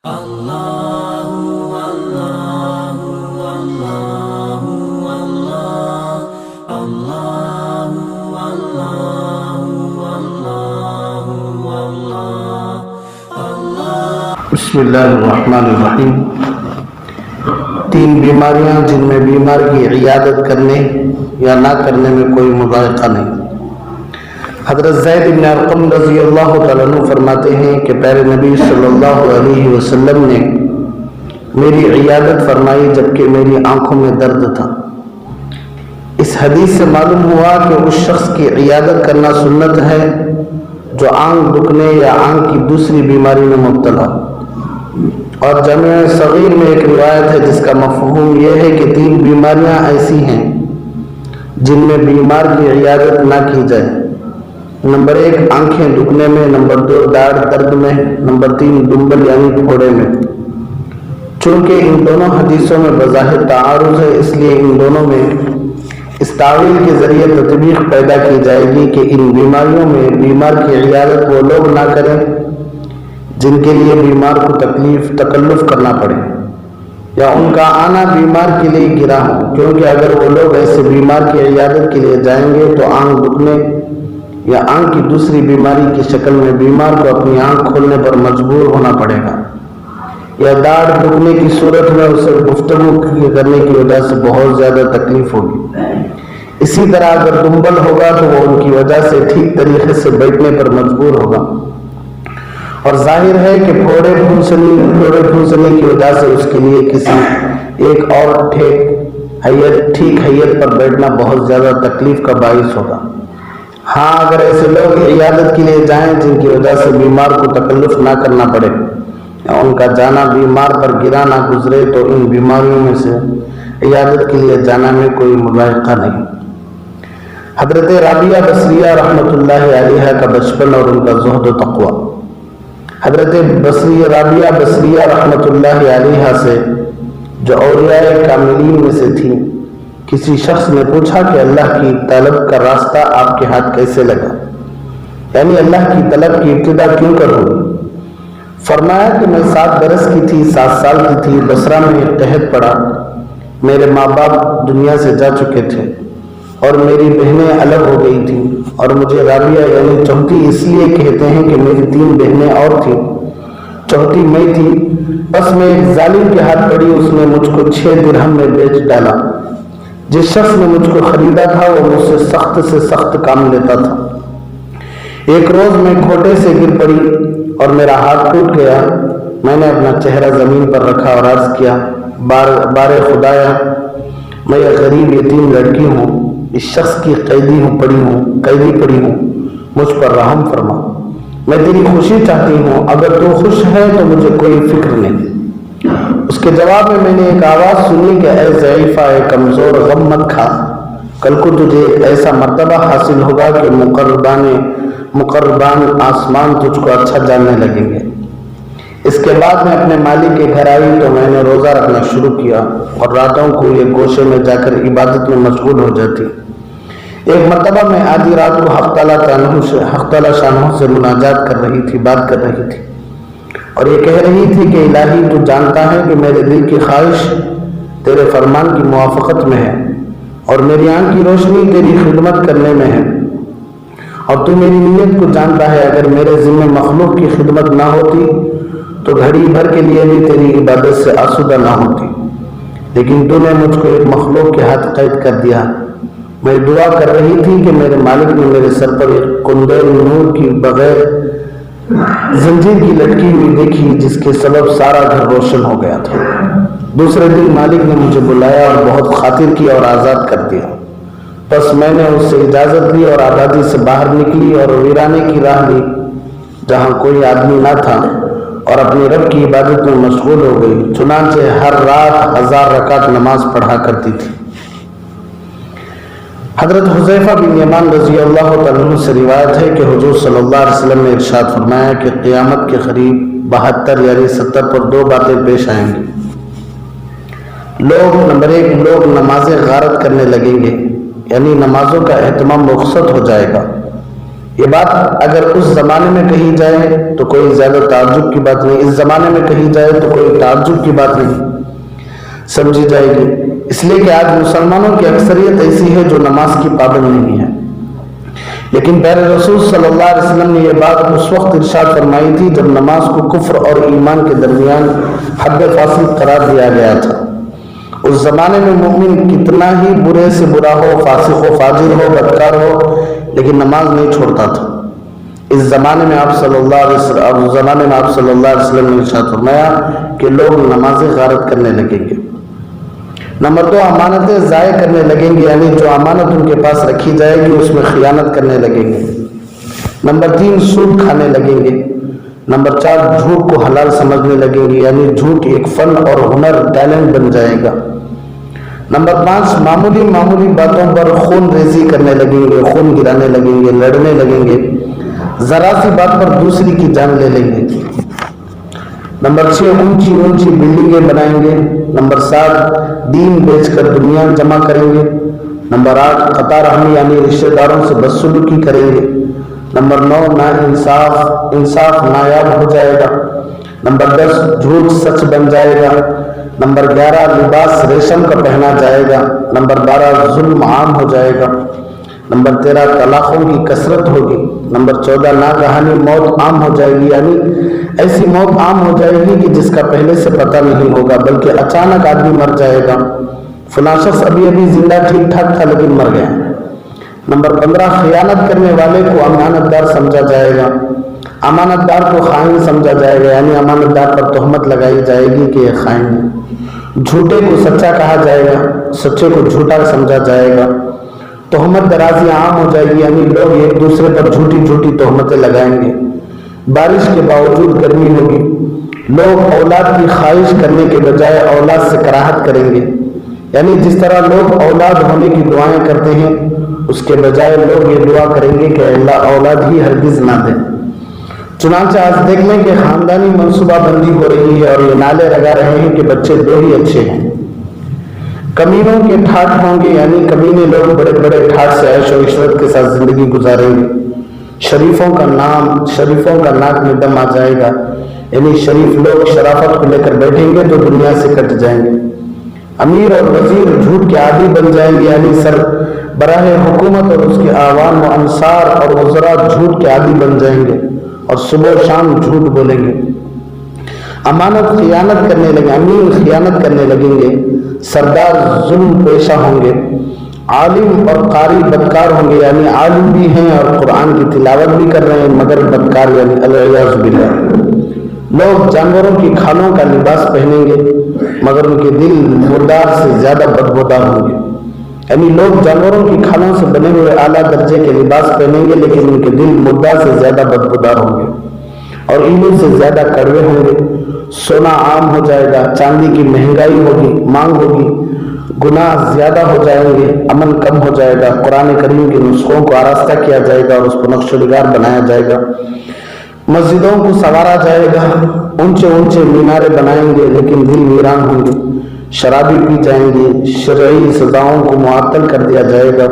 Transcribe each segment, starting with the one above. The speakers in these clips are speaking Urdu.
بسم اللہ الرحمن الرحیم۔ تین بیماریاں جن میں بیمار کی عیادت کرنے یا نہ کرنے میں کوئی مذائقہ نہیں۔ حضرت زید بن ارقم رضی اللہ تعالیٰ عنہ فرماتے ہیں کہ پیارے نبی صلی اللہ علیہ وسلم نے میری عیادت فرمائی جبکہ میری آنکھوں میں درد تھا۔ اس حدیث سے معلوم ہوا کہ اس شخص کی عیادت کرنا سنت ہے جو آنکھ دکھنے یا آنکھ کی دوسری بیماری میں مبتلا۔ اور جامع صغیر میں ایک روایت ہے جس کا مفہوم یہ ہے کہ تین بیماریاں ایسی ہیں جن میں بیمار کی عیادت نہ کی جائے۔ نمبر 1 آنکھیں دکھنے میں، نمبر 2 داڑھ درد میں، نمبر 3 ڈنبل یعنی پھوڑے میں۔ چونکہ ان دونوں حدیثوں میں بظاہر تعارض ہے، اس لیے ان دونوں میں اس تعویل کے ذریعے تطبیق پیدا کی جائے گی کہ ان بیماریوں میں بیمار کی عیادت وہ لوگ نہ کریں جن کے لیے بیمار کو تکلف کرنا پڑے یا ان کا آنا بیمار کے لیے گرا ہو، کیونکہ اگر وہ لوگ ایسے بیمار کی عیادت کے لیے جائیں گے تو آنکھ دکھنے یا آنکھ کی دوسری بیماری کی شکل میں بیمار کو اپنی آنکھ کھولنے پر مجبور ہونا پڑے گا، یا داڑھ دکھنے کی صورت میں اسے گفتگو کرنے کی وجہ سے بہت زیادہ تکلیف ہوگی۔ اسی طرح اگر ڈنبل ہوگا تو وہ ان کی وجہ سے ٹھیک طریقے سے بیٹھنے پر مجبور ہوگا، اور ظاہر ہے کہ پھوڑے پھونسنے کی وجہ سے اس کے لیے کسی ایک اور ٹھیک حیت پر بیٹھنا بہت زیادہ تکلیف کا باعث ہوگا۔ ہاں اگر ایسے لوگ عیادت کے لیے جائیں جن کی وجہ سے بیمار کو تکلف نہ کرنا پڑے یا ان کا جانا بیمار پر گرا نہ گزرے تو ان بیماریوں میں سے عیادت کے لیے جانا میں کوئی مذائقہ نہیں۔ حضرت رابعہ بصریہ رحمۃ اللہ علیہ کا بچپن اور ان کا زہد و تقوی۔ حضرت رابعہ بصریہ رحمۃ اللہ علیہ سے جو اولیاء کاملین میں سے تھی، کسی شخص نے پوچھا کہ اللہ کی طلب کا راستہ آپ کے ہاتھ کیسے لگا، یعنی اللہ کی طلب کی ابتدا کیوں کر ہوئی؟ فرمایا کہ میں 7 برس کی تھی، 7 سال کی تھی، بصرہ میں ایک قحط پڑا، میرے ماں باپ دنیا سے جا چکے تھے اور میری بہنیں الگ ہو گئی تھیں، اور مجھے رابعہ یعنی چوتھی اس لیے کہتے ہیں کہ میری 3 بہنیں اور تھیں، چوتھی میں تھی۔ بس میں ایک ظالم کے ہاتھ پڑی، اس نے مجھ کو 6 درہم میں بیچ ڈالا۔ جس شخص نے مجھ کو خریدا تھا وہ مجھ سے سخت کام لیتا تھا۔ ایک روز میں کھوٹے سے گر پڑی اور میرا ہاتھ ٹوٹ گیا۔ میں نے اپنا چہرہ زمین پر رکھا اور عرض کیا، بارے خدایا، میں ایک غریب یتیم لڑکی ہوں، اس شخص کی قیدی پڑی ہوں، مجھ پر رحم فرما، میں تیری خوشی چاہتی ہوں، اگر تو خوش ہے تو مجھے کوئی فکر نہیں۔ اس کے جواب میں نے ایک آواز سنی کہ اے ضعیفہ، اے کمزور، غم مت کھا، کل کو تجھے ایسا مرتبہ حاصل ہوگا کہ مقربان آسمان تجھ کو اچھا جاننے لگیں گے۔ اس کے بعد میں اپنے مالک کے گھر آئی تو میں نے روزہ رکھنا شروع کیا اور راتوں کو یہ گوشے میں جا کر عبادت میں مشغول ہو جاتی۔ ایک مرتبہ میں آدھی رات کو حق تعالیٰ شانہ سے مناجات کر رہی تھی، بات کر رہی تھی، اور یہ کہہ رہی تھی کہ الہی تو جانتا ہے کہ میرے دل کی خواہش تیرے فرمان کی موافقت میں ہے اور میری آنکھ کی روشنی تیری خدمت کرنے میں ہے، اور تو میری نیت کو جانتا ہے، اگر میرے ذمہ مخلوق کی خدمت نہ ہوتی تو گھڑی بھر کے لیے بھی تیری عبادت سے آسودہ نہ ہوتی، لیکن تو نے مجھ کو ایک مخلوق کے ہاتھ قید کر دیا۔ میں دعا کر رہی تھی کہ میرے مالک نے میرے سر پر ایک کندیل نور کی بغیر زنجیر کی لٹکی ہوئی دیکھی جس کے سبب سارا گھر روشن ہو گیا تھا۔ دوسرے دن مالک نے مجھے بلایا اور بہت خاطر کی اور آزاد کر دیا۔ بس میں نے اس سے اجازت لی اور آبادی سے باہر نکلی اور ویرانے کی راہ لی جہاں کوئی آدمی نہ تھا اور اپنی رب کی عبادت میں مشغول ہو گئی، چنانچہ ہر رات 1000 رکعت نماز پڑھا کرتی تھی۔ حضرت حذیفہ بن یمان رضی اللہ تعالیٰ عنہ سے روایت ہے کہ حضور صلی اللہ علیہ وسلم نے ارشاد فرمایا کہ قیامت کے قریب 72 یعنی 70 پر 2 باتیں پیش آئیں گی۔ نمبر 1 لوگ نمازیں غارت کرنے لگیں گے، یعنی نمازوں کا اہتمام رخصت ہو جائے گا۔ یہ بات اگر اس زمانے میں کہی جائے تو کوئی زیادہ تعجب کی بات نہیں، اس زمانے میں کہی جائے تو کوئی تعجب کی بات نہیں سمجھی جائے گی، اس لیے کہ آج مسلمانوں کی اکثریت ایسی ہے جو نماز کی پابند نہیں ہے۔ لیکن پیارے رسول صلی اللہ علیہ وسلم نے یہ بات اس وقت ارشاد فرمائی تھی جب نماز کو کفر اور ایمان کے درمیان حد فاصل قرار دیا گیا تھا۔ اس زمانے میں مومن کتنا ہی برے سے برا ہو، فاسق و فاجر ہو، بدکار ہو، لیکن نماز نہیں چھوڑتا تھا۔ اس زمانے میں آپ صلی اللہ علیہ وسلم نے ارشاد فرمایا کہ لوگ نماز غارت کرنے لگیں گے۔ نمبر 2، امانتیں ضائع کرنے لگیں گے، یعنی جو امانت ان کے پاس رکھی جائے گی اس میں خیانت کرنے لگیں گے۔ نمبر 3، سود کھانے لگیں گے۔ نمبر 4، جھوٹ کو حلال سمجھنے لگیں گے، یعنی جھوٹ ایک فن اور ہنر، ٹیلنٹ بن جائے گا۔ نمبر 5، معمولی باتوں پر خون ریزی کرنے لگیں گے، خون گرانے لگیں گے، لڑنے لگیں گے، ذرا سی بات پر دوسری کی جان لے لیں گے۔ نمبر 6، اونچی بلڈنگیں بنائیں گے۔ نمبر 7، دین بیچ کر دنیا جمع کریں گے۔ نمبر 8، قطع رحمی یعنی رشتہ داروں سے بدسلوکی کریں گے۔ نمبر 9، انصاف نایاب ہو جائے گا۔ نمبر 10، جھوٹ سچ بن جائے گا۔ نمبر 11، لباس ریشم کا پہنا جائے گا۔ نمبر 12، ظلم عام ہو جائے گا۔ نمبر 13، طلاقوں کی کثرت ہوگی۔ نمبر 14، ناگہانی موت عام ہو جائے گی، یعنی ایسی موت عام ہو جائے گی کہ جس کا پہلے سے پتہ نہیں ہوگا، بلکہ اچانک آدمی مر جائے گا، فلاں شخص ابھی زندہ ٹھیک ٹھاک تھا لیکن مر گیا۔ نمبر 15، خیانت کرنے والے کو امانت دار سمجھا جائے گا، امانت دار کو خائن سمجھا جائے گا، یعنی امانت دار پر تہمت لگائی جائے گی کہ یہ خائن ہے۔ جھوٹے کو سچا کہا جائے گا، سچے کو جھوٹا سمجھا جائے گا۔ تہمت درازی عام ہو جائے گی، یعنی لوگ ایک دوسرے پر جھوٹی تہمتیں لگائیں گے۔ بارش کے باوجود گرمی ہوگی، لوگ اولاد کی خواہش کرنے کے بجائے اولاد سے کراہت کریں گے، یعنی جس طرح لوگ اولاد ہونے کی دعائیں کرتے ہیں اس کے بجائے لوگ یہ دعا کریں گے کہ اللہ اولاد ہی ہرگز نہ دے۔ چنانچہ آج دیکھ لیں کہ خاندانی منصوبہ بندی ہو رہی ہے اور یہ نعرے لگا رہے ہیں کہ بچے 2 ہی اچھے ہیں۔ کمینوں کے ٹھاٹ ہوں گے، یعنی کمینے لوگ بڑے ٹھاٹ سے عیش و عشرت کے ساتھ زندگی گزاریں گے۔ شریفوں کا ناک میں دم آ جائے گا، یعنی شریف لوگ شرافت کو لے کر بیٹھیں گے تو دنیا سے کٹ جائیں گے۔ امیر اور وزیر جھوٹ کے عادی بن جائیں گے، یعنی سربراہ حکومت اور اس کے اعوان و انصار اور وزراء جھوٹ کے عادی بن جائیں گے اور صبح و شام جھوٹ بولیں گے۔ امانت خیانت کرنے لگیں، امین خیانت کرنے لگیں گے، سردار ظلم پیشہ ہوں گے، عالم اور قاری بدکار ہوں گے، یعنی عالم بھی ہیں اور قرآن کی تلاوت بھی کر رہے ہیں مگر بدکار، یعنی العیاذ باللہ۔ لوگ جانوروں کی کھالوں کا لباس پہنیں گے مگر ان کے دل مردار سے زیادہ بدبودار ہوں گے، یعنی لوگ جانوروں کی کھالوں سے بنے ہوئے اعلیٰ درجے کے لباس پہنیں گے لیکن ان کے دل مردار سے زیادہ بدبودار ہوں گے اور ایندھن سے زیادہ کڑوے ہوں گے۔ سونا عام ہو جائے گا، چاندی کی مہنگائی ہوگی، مانگ ہوگی، گناہ زیادہ ہو جائیں گے، امن کم ہو جائے گا، قرآن کریم کے نسخوں کو آراستہ کیا جائے گا اور اس کو نقش و نگار بنایا جائے گا، مسجدوں کو سنوارا جائے گا، اونچے مینارے بنائیں گے لیکن دل ویران ہوں گے، شرابی پی جائیں گی، شرعی سزاؤں کو معطل کر دیا جائے گا،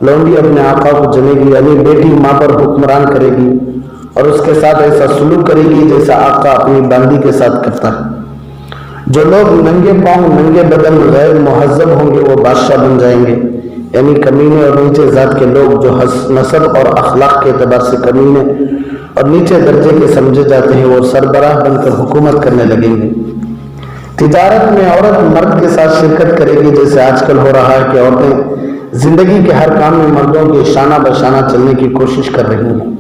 لونڈی اپنے آقا کو جنے گی، یعنی بیٹی ماں پر حکمران کرے گی اور اس کے ساتھ ایسا سلوک کرے گی جیسا آقا اپنی باندی کے ساتھ کرتا ہے۔ جو لوگ ننگے پاؤں ننگے بدن غیر مہذب ہوں گے وہ بادشاہ بن جائیں گے، یعنی کمینے اور نیچے ذات کے لوگ جو نسب اور اخلاق کے اعتبار سے کمینے اور نیچے درجے کے سمجھے جاتے ہیں وہ سربراہ بن کر حکومت کرنے لگیں گے۔ تجارت میں عورت مرد کے ساتھ شرکت کرے گی، جیسے آج کل ہو رہا ہے کہ عورتیں زندگی کے ہر کام میں مردوں کے شانہ بشانہ چلنے کی کوشش کر رہی ہیں۔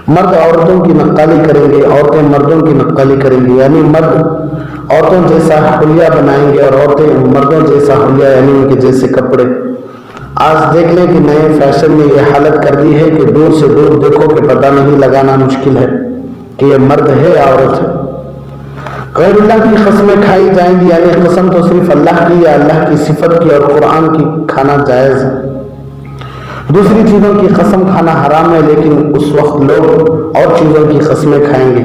مرد عورتوں کی نقالی کریں گے، عورتیں مردوں کی نقالی کریں گی، یعنی مرد عورتوں جیسا حلیہ بنائیں گے اور عورتیں مردوں جیسا حلیہ، یعنی ان کے جیسے کپڑے۔ آج دیکھ لیں کہ نئے فیشن نے یہ حالت کر دی ہے کہ دور سے دور دیکھو کہ پتہ نہیں لگانا مشکل ہے کہ یہ مرد ہے یا عورت ہے۔ غیر اللہ کی قسمیں کھائی جائیں گی، یعنی قسم تو صرف اللہ کی یا اللہ کی صفت کی اور قرآن کی کھانا جائز ہے، دوسری چیزوں کی قسم کھانا حرام ہے، لیکن اس وقت لوگ اور چیزوں کی قسمیں کھائیں گے،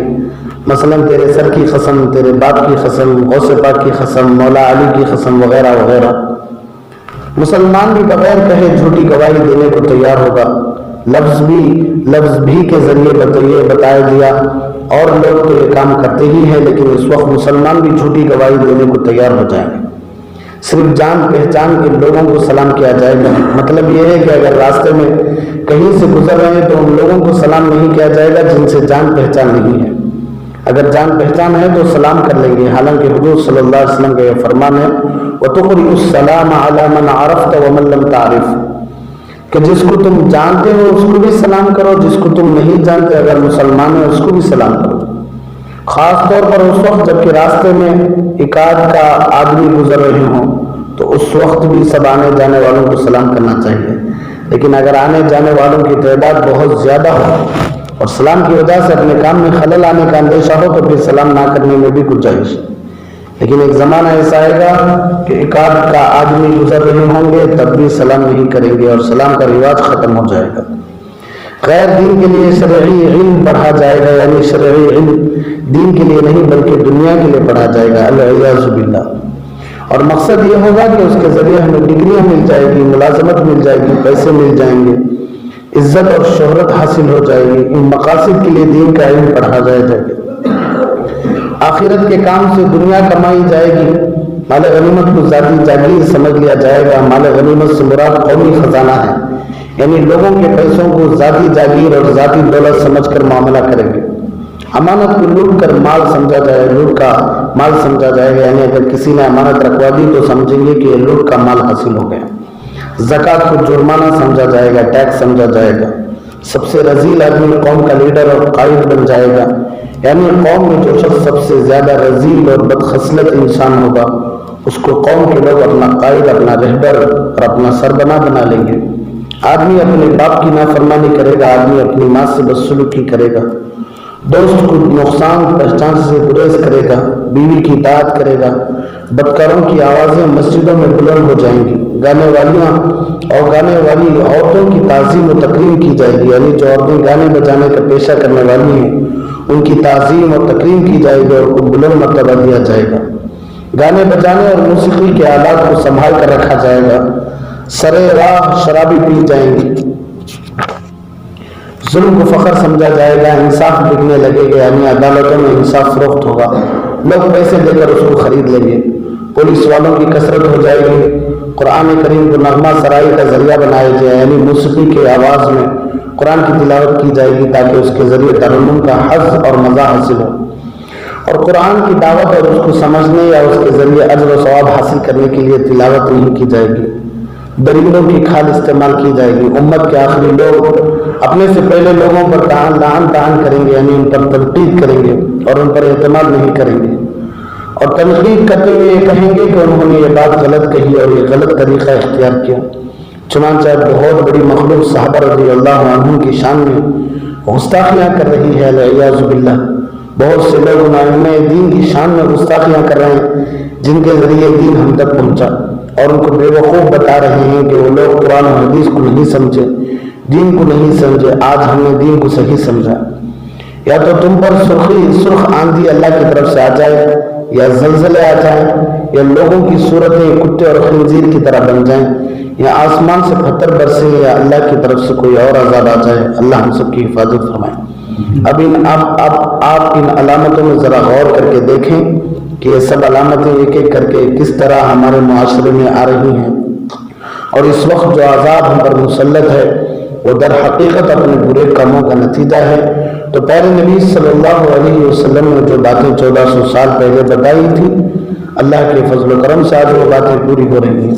مثلا تیرے سر کی قسم، تیرے باپ کی قسم، غوث پاک کی قسم، مولا علی کی قسم وغیرہ وغیرہ۔ مسلمان بھی بغیر کہے جھوٹی گواہی دینے کو تیار ہوگا، لفظ بھی کے ذریعے بتایا دیا، اور لوگ تو یہ کام کرتے ہی ہیں، لیکن اس وقت مسلمان بھی جھوٹی گواہی دینے کو تیار ہو جائیں گے۔ صرف جان پہچان کے لوگوں کو سلام کیا جائے گا۔ مطلب یہ ہے کہ اگر راستے میں کہیں سے گزر رہے ہیں تو ان لوگوں کو سلام نہیں کیا جائے گا جن سے جان پہچان نہیں ہے۔ اگر جان پہچان ہے تو سلام کر لیں گے، حالانکہ حضور صلی اللہ علیہ وسلم کا یہ فرمان ہے وَتُقْرِئُ السَّلَامَ عَلَى مَنْ عَرَفْتَ وَمَنْ لَمْ تَعْرِفْ، کہ جس کو تم جانتے ہو اس کو بھی سلام کرو، جس کو تم نہیں جانتے اگر مسلمان ہے اس کو بھی سلام کرو۔ خاص طور پر اس وقت جب کہ راستے میں ایک آدھ کا آدمی گزر رہے ہوں تو اس وقت بھی سب آنے جانے والوں کو سلام کرنا چاہیے، لیکن اگر آنے جانے والوں کی تعداد بہت زیادہ ہو اور سلام کی وجہ سے اپنے کام میں خلل آنے کا اندیشہ ہو تو پھر سلام نہ کرنے میں بھی گنجائش، لیکن ایک زمانہ ایسا آئے گا کہ ایک آدھ کا آدمی گزر رہے ہوں گے تب بھی سلام نہیں کریں گے اور سلام کا رواج ختم ہو جائے گا۔ غیر دین کے لیے شرعی علم پڑھا جائے گا، یعنی شرعی علم دین کے لیے نہیں بلکہ دنیا کے لیے پڑھا جائے گا، العیاذ باللہ، اور مقصد یہ ہوگا کہ اس کے ذریعے ہمیں ڈگریاں مل جائے گی، ملازمت مل جائے گی، پیسے مل جائیں گے، عزت اور شہرت حاصل ہو جائے گی۔ ان مقاصد کے لیے دین کا علم پڑھا جائے گا۔ آخرت کے کام سے دنیا کمائی جائے گی، مال غنیمت کو ذاتی جاگیر سمجھ لیا جائے گا۔ مال غنیمت سے مراد قومی خزانہ ہے، یعنی لوگوں کے پیسوں کو ذاتی جاگیر اور ذاتی دولت سمجھ کر معاملہ کریں گے۔ امانت کو لوٹ کر مال سمجھا جائے، لوٹ کا مال سمجھا جائے گا، یعنی اگر کسی نے امانت رکھوا دی تو سمجھیں گے کہ یہ لوٹ کا مال حاصل ہو گیا۔ زکوٰۃ کو جرمانہ سمجھا جائے گا، ٹیکس سمجھا جائے گا۔ سب سے رذیل آدمی قوم کا لیڈر اور قائد بن جائے گا، یعنی قوم میں جو شخص سب سے زیادہ رذیل اور بدخصلت انسان ہوگا اس کو قوم کے لوگ اپنا قائد، اپنا رہبر اور اپنا سربراہ بنا لیں گے۔ آدمی اپنے باپ کی نافرمانی کرے گا، آدمی اپنی ماں سے بدسلوکی کرے گا، دوست کو نقصان پہچان سے گریز کرے گا، بیوی کی اطاعت کرے گا۔ بدکاروں کی آوازیں مسجدوں میں بلند ہو جائیں گی، گانے والی عورتوں کی تعظیم و تکریم کی جائے گی، یعنی جو عورتیں گانے بجانے کا پیشہ کرنے والی ہیں ان کی تعظیم اور تکریم کی جائے گی اور ان کو بلند مرتبہ دیا جائے گا۔ گانے بجانے اور موسیقی کے آلات کو سنبھال کر رکھا جائے گا۔ سرے راہ شرابی پی جائیں گی، ظلم کو فخر سمجھا جائے گا، انصاف بکنے لگے گا، یعنی عدالتوں میں انصاف فروخت ہوگا، لوگ پیسے دے کر اس کو خرید لیں گے۔ پولیس والوں کی کثرت ہو جائے گی۔ قرآن کریم کو نغمہ سرائی کا ذریعہ بنایا جائے، یعنی موسیقی کے آواز میں قرآن کی تلاوت کی جائے گی تاکہ اس کے ذریعے ترنم کا حظ اور مزہ حاصل ہو، اور قرآن کی دعوت اور اس کو سمجھنے یا اس کے ذریعے اجر و ثواب حاصل کرنے کے لیے تلاوت نہیں کی جائے گی۔ دریندوں کی کھال استعمال کی جائے گی۔ امت کے آخری لوگ اپنے سے پہلے لوگوں پر لعن کریں گے، یعنی ان پر تنقید کریں گے اور ان پر اعتماد نہیں کریں گے، اور تنقید کرتے ہوئے یہ کہیں گے کہ انہوں نے یہ بات غلط کہی اور یہ غلط طریقہ اختیار کیا۔ چنانچہ بہت بڑی مخلوق صحابہ رضی اللہ عنہم کی شان میں گستاخیاں کر رہی ہے، العیاذ باللہ۔ بہت سے لوگ ائمہ دین کی شان میں گستاخیاں کر رہے ہیں جن کے ذریعے دین ہم تک پہنچا، اور ان کو بے وقوف بتا رہے ہیں کہ وہ لوگ قرآن و حدیث کو نہیں سمجھے، دین کو نہیں سمجھے۔ آج ہم نے دین کو صحیح سمجھا۔ یا تو تم پر سرخ آندھی اللہ کی طرف سے آ جائے، یا زلزلے آ جائیں، یا لوگوں کی صورتیں کتے اور خنزیر کی طرح بن جائیں، یا آسمان سے پتھر برسے، یا اللہ کی طرف سے کوئی اور عذاب آ جائے۔ اللہ ہم سب کی حفاظت فرمائے۔ اب آپ ان علامتوں میں ذرا غور کر کے دیکھیں کہ یہ سب علامتیں ایک ایک کر کے کس طرح ہمارے معاشرے میں آ رہی ہیں، اور اس وقت جو عذاب ہم پر مسلط ہے وہ در حقیقت اپنے برے کاموں کا نتیجہ ہے۔ تو پیارے نبی صلی اللہ علیہ وسلم نے جو باتیں 1400 سال پہلے بتائی تھی، اللہ کے فضل و کرم سے آج وہ باتیں پوری ہو رہی ہیں۔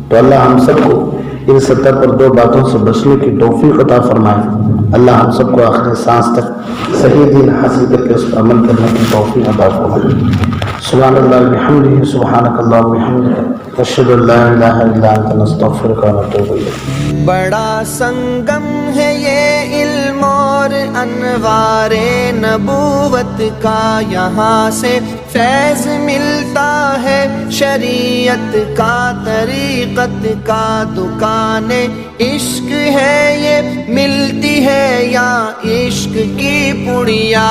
تو اللہ ہم سب کو ان 70 پر 2 باتوں سے بچنے کی توفیق عطا فرمائے۔ اللہ ہم سب کو آخر سانس تک صحیح دین حاصل کر کے اس پر عمل کرنے کی توفیق عطا فرمائے۔ سبحان اللہ بحمدہ، سبحانک اللہم وبحمدک، اشہد ان لا الہ الا انت، نستغفرک و نتوب الیک۔ بڑا سنگم ہے یہ علم اور انوار نبوت کا، یہاں سے فیض ملتا ہے شریعت کا، طریقت کا دکان عشق ہے یہ، ملتی ہے یا عشق کی پڑیا،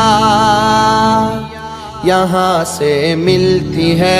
یہاں سے ملتی ہے